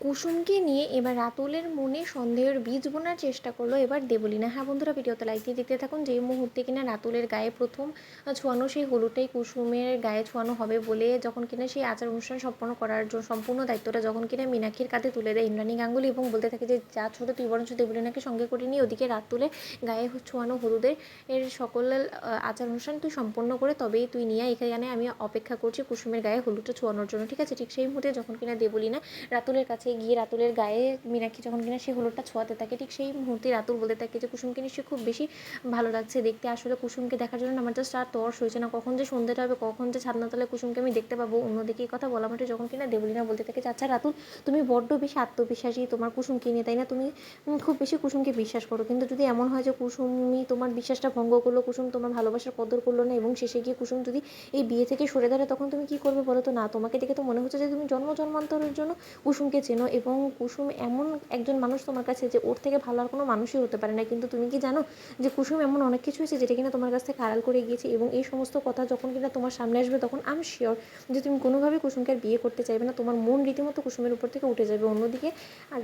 কুসুমকে নিয়ে এবার রাতুলের মনে সন্দেহের বীজ বোনার চেষ্টা করলো এবার দেবলীনা। হ্যাঁ বন্ধুরা, ভিডিওতে লাইক দিয়ে দেখতে থাকুন। যে মুহূর্তে কিনা রাতুলের গায়ে প্রথম ছোঁয়ানো সেই হলুদটাই কুসুমের গায়ে ছোঁয়ানো হবে বলে যখন কিনা সেই আচার অনুষ্ঠান সম্পন্ন করার জন্য সম্পূর্ণ দায়িত্বটা যখন কিনা মীনাক্ষীর কাঁধে তুলে দেয় ইন্দ্রাণী গাঙ্গুলি এবং বলতে থাকে যে যা ছোটো তুই বরঞ্চ দেবলীনাকে সঙ্গে করে নিয়ে ওদিকে রাতুলে গায়ে ছোঁয়ানো হলুদের সকল আচার অনুষ্ঠান তুই সম্পন্ন করে তবেই তুই নিয়ে এখানে আমি অপেক্ষা করছি কুসুমের গায়ে হলুদটা ছোঁয়ানোর জন্য, ঠিক আছে। ঠিক সেই মুহূর্তে যখন কিনা দেবলীনা রাতুলের কাছে গিয়ে রাতুলের গায়ে মীনাক্ষী যখন কিনা সেই হলুদটা ছোঁয়াতে থাকে, ঠিক সেই মুহূর্তে রাতুল বলতে থাকে যে কুসুমকে নিশ্চয়ই খুব বেশি ভালো লাগছে দেখতে। আসলে কুসুমকে দেখার জন্য আমার জাস্ট আর তর্স হয়েছে না, কখন যে সন্ধ্যাটা হবে, কখন যে ছাদনাতলায় কুসুমকে আমি দেখতে পাবো। অন্যদিকে এই কথা বলা মাত্র যখন কিনা দেবলীনা বলতে থাকে যে আচ্ছা রাতুল, তুমি বড্ড বেশি আত্মবিশ্বাসী তোমার কুসুমকে নিয়ে, তাই না? তুমি খুব বেশি কুসুমকে বিশ্বাস করো, কিন্তু যদি এমন হয় যে কুসুমই তোমার বিশ্বাসটা ভঙ্গ করলো, কুসুম তোমার ভালোবাসার কদর করলো না এবং শেষে গিয়ে কুসুম যদি এই বিয়ে থেকে সরে দাঁড়ায়, তখন তুমি কী করবে বলো তো? না, তোমাকে দেখে তো মনে হচ্ছে যে তুমি জন্ম জন্মান্তরের জন্য কুসুমকে চেনো এবং কুসুম এমন একজন মানুষ তোমার কাছে যে ওর থেকে ভালো আর কোনো মানুষই হতে পারে না। কিন্তু তুমি কি জানো যে কুসুম এমন অনেক কিছু হয়েছে যেটা কিনা তোমার কাছ থেকে আড়াল করে গিয়েছে, এবং এই সমস্ত কথা যখন কিনা তোমার সামনে আসবে তখন আমি শিওর যে তুমি কোনোভাবেই কুসুমকে আর বিয়ে করতে চাইবে না, তোমার মন রীতিমতো কুসুমের উপর থেকে উঠে যাবে। অন্যদিকে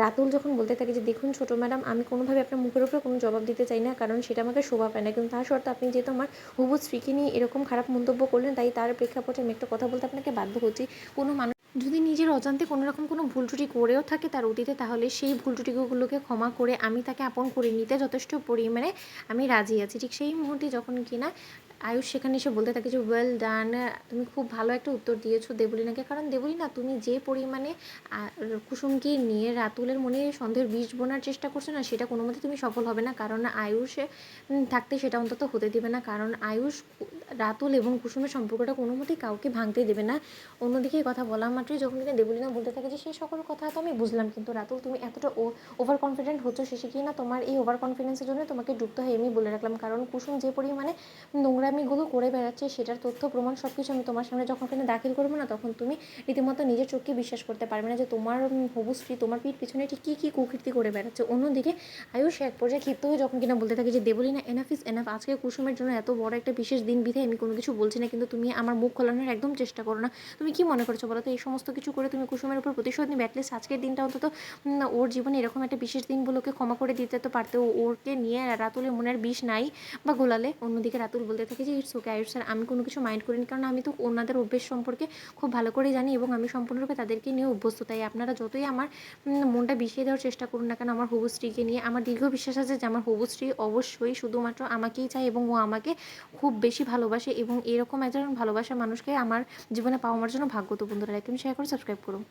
রাতুল যখন বলতে থাকে যে দেখুন ছোটো ম্যাডাম, আমি কোনোভাবে আপনার মুখের উপরে কোনো জবাব দিতে চাই না, কারণ সেটা আমাকে শোভা পায় না, কিন্তু তার সত্ত্বেও আপনি যেহেতু আমার হবু স্ত্রীকে নিয়ে এরকম খারাপ মন্তব্য করলেন, তাই তার প্রেক্ষাপটে আমি একটা কথা বলতে আপনাকে বাধ্য হচ্ছি। কোনো মানুষ যদি নিজের অজান্তে কোনো রকম কোনো ভুল ত্রুটি করেও থাকে তার অতীতে, তাহলে সেই ভুল ত্রুটিগুলোকে ক্ষমা করে আমি তাকে আপন করে নিতে যথেষ্ট পরিমাণে আমি রাজি আছি। ঠিক সেই মুহূর্তে যখন কিনা আয়ুষ সেখানে এসে বলতে থাকে যে ওয়েল ডান, তুমি খুব ভালো একটা উত্তর দিয়েছো দেবলীনাকে, কারণ দেবলীনা তুমি যে পরিমাণে কুসুমকে নিয়ে রাতুলের মনে সন্দেহের বীজ বোনার চেষ্টা করছো না, সেটা কোনো মতে তুমি সফল হবে না, কারণ আয়ুষে থাকতে সেটা অন্তত হতে দেবে না, কারণ আয়ুষ রাতুল এবং কুসুমের সম্পর্কটা কোনো মতেই কাউকে ভাঙতে দেবে না। অন্যদিকে এই কথা বলা মাত্রই যখন কিনা দেবলীনা বলতে থাকে যে সেই সকল কথা তো আমি বুঝলাম, কিন্তু রাতুল তুমি এতটা ওভার কনফিডেন্ট হচ্ছ, শেষে কি না তোমার এই ওভার কনফিডেন্সের জন্য তোমাকে ডুবতে হয়, আমি বলে রাখলাম, কারণ কুসুম যে পরিমাণে নোংরামিগুলো করে বেড়াচ্ছে সেটার তথ্য প্রমাণ সব কিছু আমি তোমার সামনে যখন কিনা দাখিল করবো না, তখন তুমি রীতিমতো নিজের চোখকে বিশ্বাস করতে পারবে না যে তোমার হবু স্ত্রী তোমার পিঠ পিছনে ঠিক কী কী কুকীর্তি করে বেড়াচ্ছে। অন্যদিকে আয়ুষ এক পর্যায়ে ক্ষিপ্ত হয়ে যখন কিনা বলতে থাকে যে দেবলীনা এনাফ ইজ এনাফ, আজকে কুসুমের জন্য এত বড় একটা বিশেষ দিন বিধে আমি কোনো কিছু বলছি না, কিন্তু তুমি আমার মুখ খোলানোর একদম চেষ্টা করো না। তুমি কি মনে করছো বলো তো? এই সমস্ত কিছু করে তুমি কুসুমের উপর প্রতিশোধ নিবে? অ্যাটলিস্ট আজকের দিনটা অন্তত ওর জীবনে এরকম একটা বিশেষ দিনগুলোকে ক্ষমা করে দিতে তো পারতে, ওরকে নিয়ে রাতুলের মনের বিষ নাই বা গোলালে। অন্যদিকে রাতুল বলতে থাকে যে ইটস ওকে আয়ুষ স্যার, আমি কোনো কিছু মাইন্ড করিনি, কারণ আমি তো ওনাদের অভ্যেস সম্পর্কে খুব ভালো করেই জানি এবং আমি সম্পূর্ণরূপে তাদেরকে নিয়ে অভ্যস্ত। তাই আপনারা যতই আমার মনটা বিষিয়ে দেওয়ার চেষ্টা করুন না কেন আমার হবু স্ত্রীকে নিয়ে, আমার দীর্ঘ বিশ্বাস আছে যে আমার হবু স্ত্রী অবশ্যই শুধুমাত্র আমাকেই চায় এবং ও আমাকে খুব বেশি ভালোবাসে, এবং এরকম একজন ভালোবাসার মানুষকে আমার জীবনে পাওয়া আমার জন্য ভাগ্য। তো বন্ধুরা, লাইক শেয়ার করে সাবস্ক্রাইব করুন।